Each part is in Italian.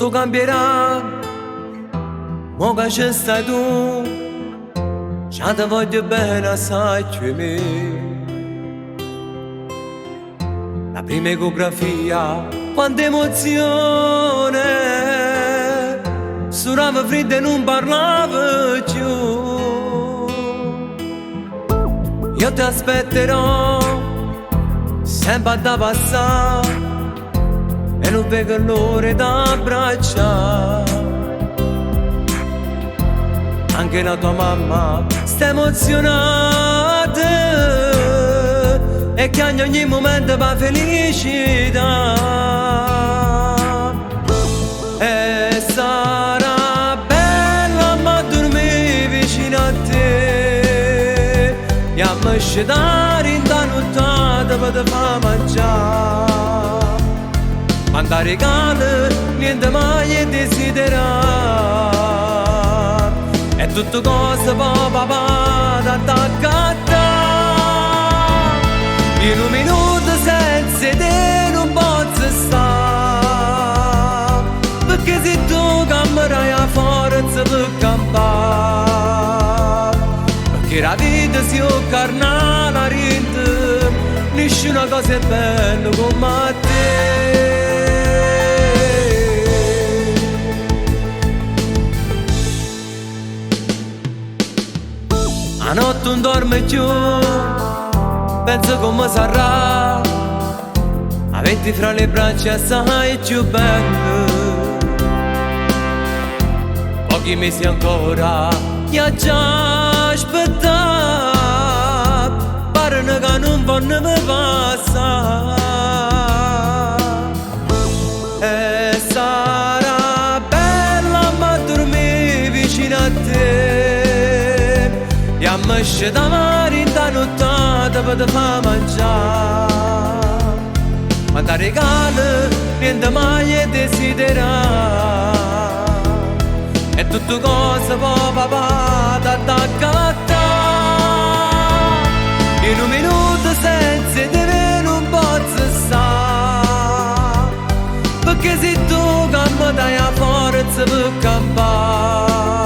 tutto cambierà, mo che ci stai tu, già ti voglio bene assai più me. La prima ecografia, quanta emozione, surava fredda e non parlava più. Io ti aspetterò, sempre da passare, e non vedo l'ora d'abbracciare. Anche la tua mamma sta emozionata e chiama ogni momento per felicità. E sarà bella ma dormire vicino a te, e a me scendere in da nottata per te far mangiare. Manda regali, niente mai è desiderato, è tutto cosa per papà da attaccata. In un minuto senza te non posso stare, perché se tu cammerai a forza per campare. Perché la vita si incarna la rinde, nessuna cosa è bella come te. La notte non dorme più, penso come sarà, averti fra le braccia assai più bello. Pochi mesi ancora, io già aspettato, pare che non voglio mi passare. E sarà bella ma dormire vicino a te, e a me c'è da mare in da nottata per te far mangiare. Manda regali, niente mai è desiderato, è tutto cosa per papà da attaccata. In un minuto senza te non posso stare, perché se tu cammi dai a forza per campare.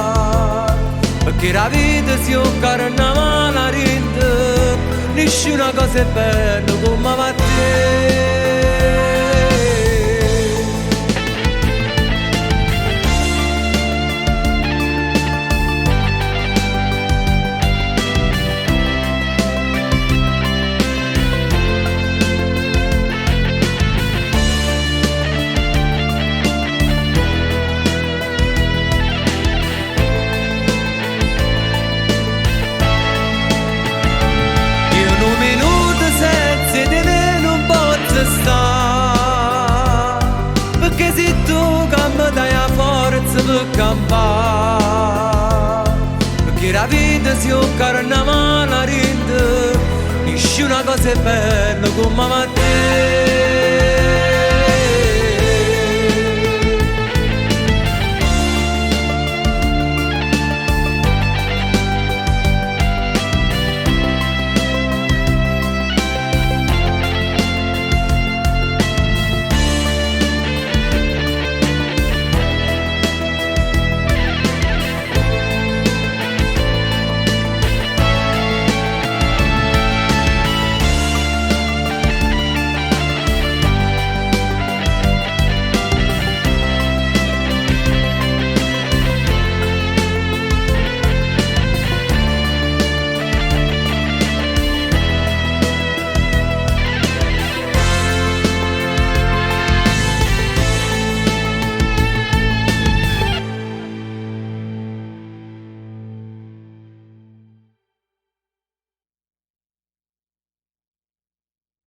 Perché la vita si incarna ma la rinde, nessuna cosa è bella come te. Perché se tu cammi dai a forza per campare. Perché la vita si incarna ma la rinde, nessuna cosa è bella come te.